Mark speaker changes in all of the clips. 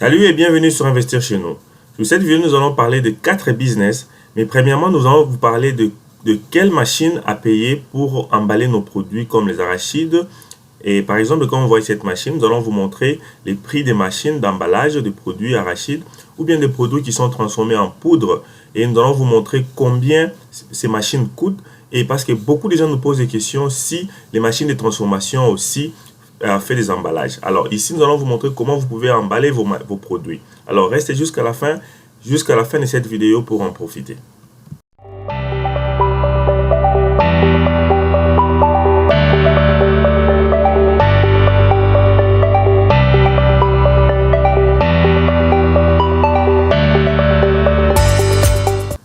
Speaker 1: Salut et bienvenue sur Investir chez nous. Sur cette vidéo, nous allons parler de 4 business, mais premièrement, nous allons vous parler de quelle machine à payer pour emballer nos produits comme les arachides. Et par exemple, quand on voit cette machine, nous allons vous montrer les prix des machines d'emballage de produits arachides ou bien des produits qui sont transformés en poudre. Et nous allons vous montrer combien ces machines coûtent. Et parce que beaucoup de gens nous posent des questions si les machines de transformation aussi fait des emballages. Alors ici, nous allons vous montrer comment vous pouvez emballer vos produits. Alors restez jusqu'à la fin de cette vidéo pour en profiter.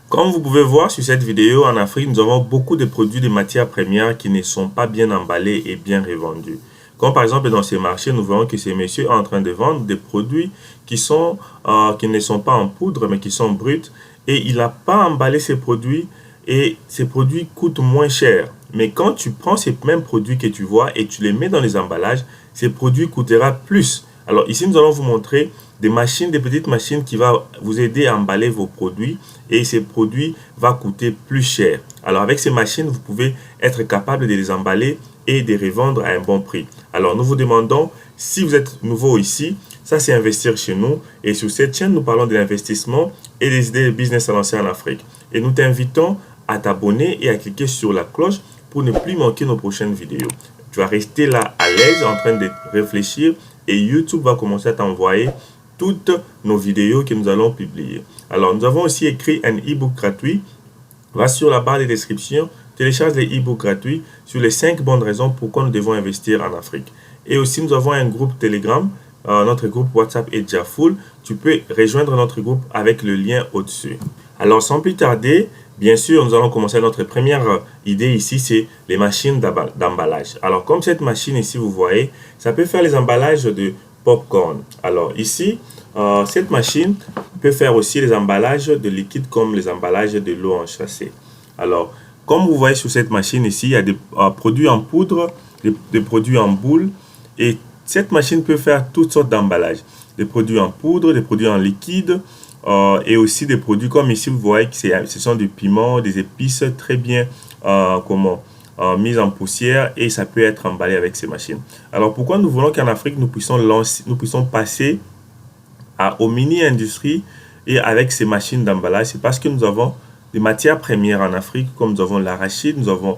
Speaker 1: Comme vous pouvez voir sur cette vidéo, en Afrique, nous avons beaucoup de produits de matières premières qui ne sont pas bien emballés et bien revendus. Comme par exemple dans ces marchés, nous voyons que ces messieurs sont en train de vendre des produits qui ne sont pas en poudre, mais qui sont bruts. Et il n'a pas emballé ces produits et ces produits coûtent moins cher. Mais quand tu prends ces mêmes produits que tu vois et tu les mets dans les emballages, ces produits coûteront plus. Alors ici, nous allons vous montrer des petites machines qui vont vous aider à emballer vos produits et ces produits vont coûter plus cher. Alors avec ces machines, vous pouvez être capable de les emballer et de revendre à un bon prix. Alors nous vous demandons, si vous êtes nouveau ici, ça c'est Investir chez nous et sur cette chaîne, nous parlons de l'investissement et des idées de business à lancer en Afrique. Et nous t'invitons à t'abonner et à cliquer sur la cloche pour ne plus manquer nos prochaines vidéos. Tu vas rester là à l'aise en train de réfléchir et YouTube va commencer à t'envoyer toutes nos vidéos que nous allons publier. Alors, nous avons aussi écrit un e-book gratuit. Va sur la barre de description, télécharge les e-books gratuits sur les 5 bonnes raisons pourquoi nous devons investir en Afrique. Et aussi, nous avons un groupe Telegram. Notre groupe WhatsApp est déjà full. Tu peux rejoindre notre groupe avec le lien au-dessus. Alors, sans plus tarder, bien sûr, nous allons commencer notre première idée ici, c'est les machines d'emballage. Alors, comme cette machine ici, vous voyez, ça peut faire les emballages de popcorn. Alors ici, cette machine peut faire aussi les emballages de liquide comme les emballages de l'eau enchâssée. Alors, comme vous voyez sur cette machine ici, il y a des produits en poudre, des produits en boule. Et cette machine peut faire toutes sortes d'emballages. Des produits en poudre, des produits en liquide et aussi des produits comme ici, vous voyez que ce sont du piment, des épices très bien mise en poussière et ça peut être emballé avec ces machines. Alors pourquoi nous voulons qu'en Afrique nous puissions passer aux mini-industries et avec ces machines d'emballage? C'est parce que nous avons des matières premières en Afrique, comme nous avons l'arachide, nous avons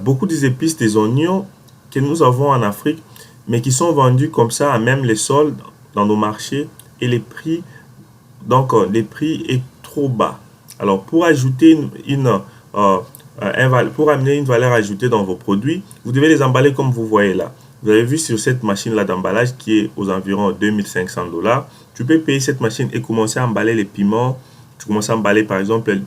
Speaker 1: beaucoup des épices, des oignons que nous avons en Afrique, mais qui sont vendus comme ça à même les soldes dans nos marchés et les prix est trop bas. Alors pour ajouter pour amener une valeur ajoutée dans vos produits, vous devez les emballer comme vous voyez là. Vous avez vu sur cette machine-là d'emballage qui est aux environs 2500 $. Tu peux payer cette machine et commencer à emballer les piments. Tu commences à emballer par exemple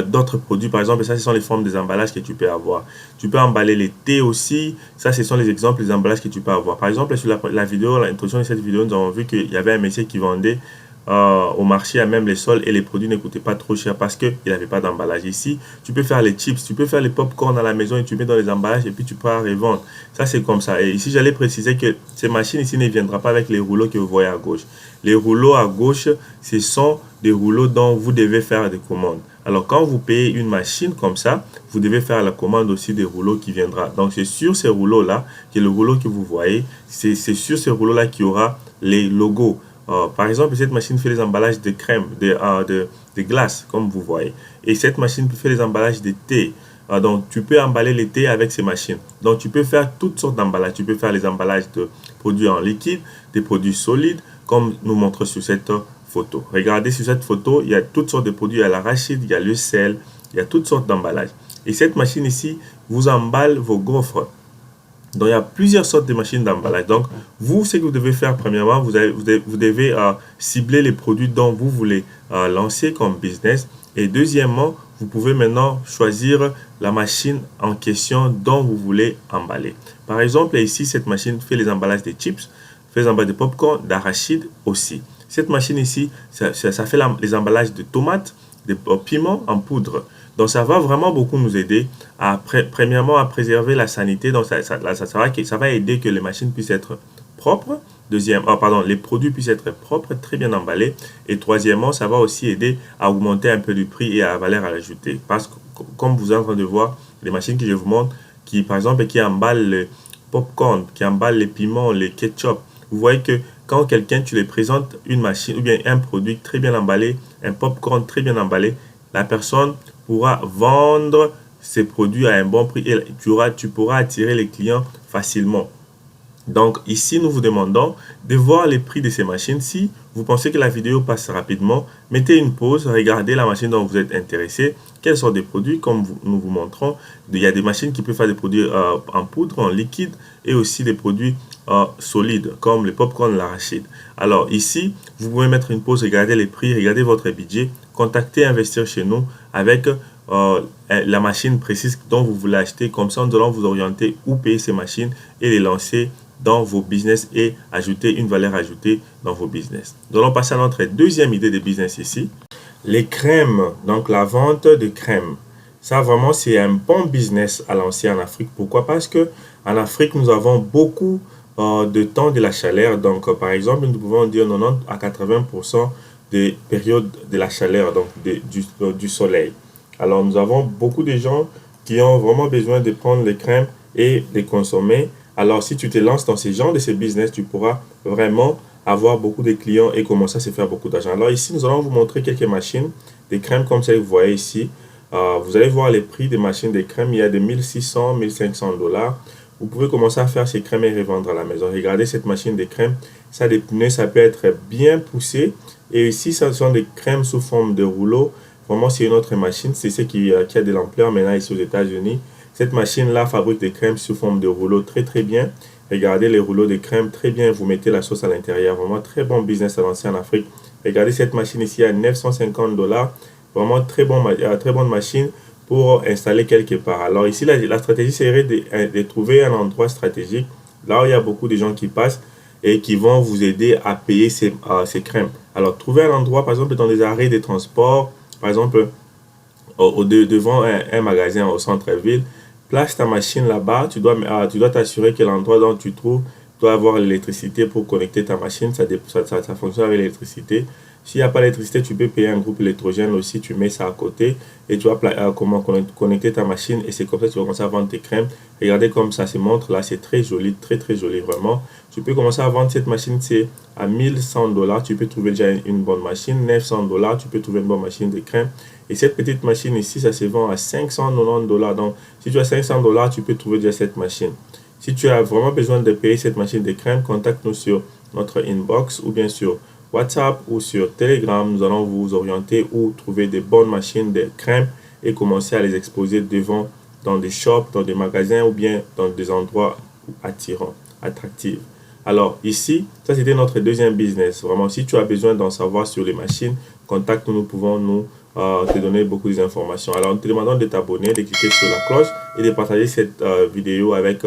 Speaker 1: d'autres produits. Par exemple, ça, ce sont les formes des emballages que tu peux avoir. Tu peux emballer les thés aussi. Ça, ce sont les exemples des emballages que tu peux avoir. Par exemple, sur l'introduction de cette vidéo, nous avons vu qu'il y avait un monsieur qui vendait au marché à même les sols et les produits ne coûtaient pas trop cher parce qu'il n'avait pas d'emballage. Ici, tu peux faire les chips, tu peux faire les pop-corn à la maison et tu mets dans les emballages et puis tu peux revendre. Ça, c'est comme ça. Et ici, j'allais préciser que ces machines ici ne viendront pas avec les rouleaux que vous voyez à gauche. Les rouleaux à gauche, ce sont des rouleaux dont vous devez faire des commandes. Alors, quand vous payez une machine comme ça, vous devez faire la commande aussi des rouleaux qui viendra. Donc, c'est sur ces rouleaux-là, que le rouleau que vous voyez, c'est sur ces rouleaux-là qu'il y aura les logos. Par exemple, cette machine fait les emballages de crème, de glace, comme vous voyez. Et cette machine fait les emballages de thé. Donc, tu peux emballer les thés avec ces machines. Donc, tu peux faire toutes sortes d'emballages. Tu peux faire les emballages de produits en liquide, des produits solides, comme nous montre sur cette photo. Regardez sur cette photo, il y a toutes sortes de produits. Il y a l'arachide, il y a le sel, il y a toutes sortes d'emballages. Et cette machine ici vous emballe vos gaufres. Donc, il y a plusieurs sortes de machines d'emballage. Donc, vous, ce que vous devez faire, premièrement, vous devez cibler les produits dont vous voulez lancer comme business. Et deuxièmement, vous pouvez maintenant choisir la machine en question dont vous voulez emballer. Par exemple, ici, cette machine fait les emballages de chips, fait les emballages de popcorn, d'arachide aussi. Cette machine ici, ça fait les emballages de tomates, de piments en poudre. Donc, ça va vraiment beaucoup nous aider premièrement à préserver la sanité. Donc, ça va aider que les machines puissent être propres. les produits puissent être propres, très bien emballés. Et troisièmement, ça va aussi aider à augmenter un peu le prix et à la valeur ajoutée. Parce que, comme vous êtes en train de voir, les machines que je vous montre, qui par exemple, qui emballent le popcorn, qui emballent les piments, les ketchup, vous voyez que quand tu les présentes une machine ou bien un produit très bien emballé, un popcorn très bien emballé, la personne pourra vendre ces produits à un bon prix et tu pourras attirer les clients facilement. Donc ici, nous vous demandons de voir les prix de ces machines. Si vous pensez que la vidéo passe rapidement, mettez une pause, regardez la machine dont vous êtes intéressé, quels sont des produits, comme nous vous montrons. Il y a des machines qui peuvent faire des produits en poudre, en liquide, et aussi des produits solides, comme le popcorn, l'arachide. Alors ici, vous pouvez mettre une pause, regarder les prix, regarder votre budget, contacter Investir chez nous avec la machine précise dont vous voulez acheter. Comme ça, nous allons vous orienter où payer ces machines et les lancer dans vos business et ajouter une valeur ajoutée dans vos business. Nous allons passer à notre deuxième idée de business ici. Les crèmes, donc la vente de crèmes. Ça vraiment, c'est un bon business à lancer en Afrique. Pourquoi? Parce que en Afrique, nous avons beaucoup de temps de la chaleur. Donc, par exemple, nous pouvons dire 90 à 80% des périodes de la chaleur, donc du soleil. Alors, nous avons beaucoup de gens qui ont vraiment besoin de prendre les crèmes et de les consommer. Alors, si tu te lances dans ces genres de ces business, tu pourras vraiment avoir beaucoup de clients et commencer à se faire beaucoup d'argent. Alors ici, nous allons vous montrer quelques machines, des crèmes comme celles que vous voyez ici. Vous allez voir les prix des machines de crèmes. Il y a de 1600, 1500 $. Vous pouvez commencer à faire ces crèmes et revendre à la maison. Regardez cette machine de crème. Ça a des pneus, ça peut être bien poussé. Et ici, ce sont des crèmes sous forme de rouleau. Vraiment, c'est une autre machine. C'est ce qui a de l'ampleur maintenant ici aux États-Unis. Cette machine-là fabrique des crèmes sous forme de rouleau très très bien. Regardez les rouleaux de crème très bien. Vous mettez la sauce à l'intérieur. Vraiment très bon business à lancer en Afrique. Regardez cette machine ici à 950 $. Vraiment très bonne machine pour installer quelque part. Alors ici, la stratégie serait de trouver un endroit stratégique. Là où il y a beaucoup de gens qui passent et qui vont vous aider à payer ces crèmes. Alors trouver un endroit, par exemple, dans des arrêts de transport. Par exemple, devant un magasin au centre-ville. Place ta machine là-bas, tu dois t'assurer que l'endroit dont tu trouves doit avoir l'électricité pour connecter ta machine, ça fonctionne avec l'électricité. S'il n'y a pas d'électricité, tu peux payer un groupe électrogène aussi, tu mets ça à côté et tu vas comment connecter ta machine et c'est comme ça que tu vas commencer à vendre tes crèmes. Regardez comme ça se montre là, c'est très joli, très très joli vraiment. Tu peux commencer à vendre cette machine, c'est à 1100 $, tu peux trouver déjà une bonne machine, 900 $, tu peux trouver une bonne machine de crème. Et cette petite machine ici, ça se vend à 590 $. Donc, si tu as 500 $, tu peux trouver déjà cette machine. Si tu as vraiment besoin de payer cette machine de crème, contacte-nous sur notre inbox ou bien sur WhatsApp ou sur Telegram. Nous allons vous orienter où trouver des bonnes machines de crème et commencer à les exposer devant dans des shops, dans des magasins ou bien dans des endroits attirants, attractifs. Alors ici, ça c'était notre deuxième business. Vraiment, si tu as besoin d'en savoir sur les machines, contacte-nous, nous pouvons te donner beaucoup d'informations. Alors, nous te demandons de t'abonner, de cliquer sur la cloche et de partager cette vidéo avec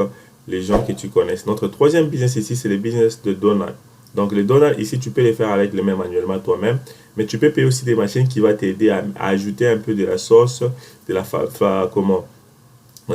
Speaker 1: les gens que tu connais. Notre troisième business ici, c'est le business de donuts. Donc, les donuts ici, tu peux les faire avec les mêmes manuellement toi-même, mais tu peux payer aussi des machines qui vont t'aider à ajouter un peu de la sauce,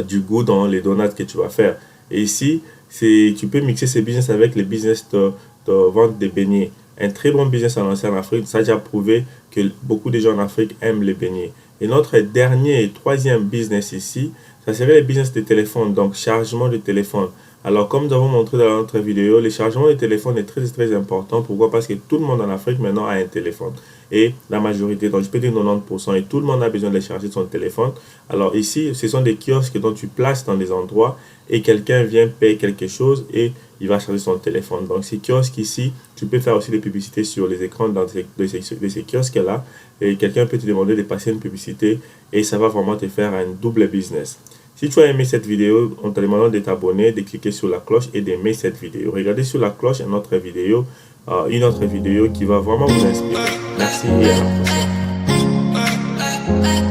Speaker 1: du goût dans les donuts que tu vas faire. Et ici, tu peux mixer ces business avec les business de vente de beignets. Un très bon business à lancer en Afrique. Ça a déjà prouvé que beaucoup de gens en Afrique aiment les beignets. Et notre dernier et troisième business ici, ça serait le business de téléphone, donc chargement de téléphone. Alors, comme nous avons montré dans notre vidéo, le chargement de téléphone est très très important. Pourquoi? Parce que tout le monde en Afrique maintenant a un téléphone. Et la majorité, donc je peux dire 90%, et tout le monde a besoin de charger son téléphone. Alors ici, ce sont des kiosques dont tu places dans des endroits et quelqu'un vient payer quelque chose et il va charger son téléphone. Donc ces kiosques ici, tu peux faire aussi des publicités sur les écrans de ces kiosques-là et quelqu'un peut te demander de passer une publicité et ça va vraiment te faire un double business. Si tu as aimé cette vidéo, on te demande de t'abonner, de cliquer sur la cloche et d'aimer cette vidéo. Regardez sur la cloche une autre vidéo qui va vraiment vous inspirer. Merci et à la prochaine.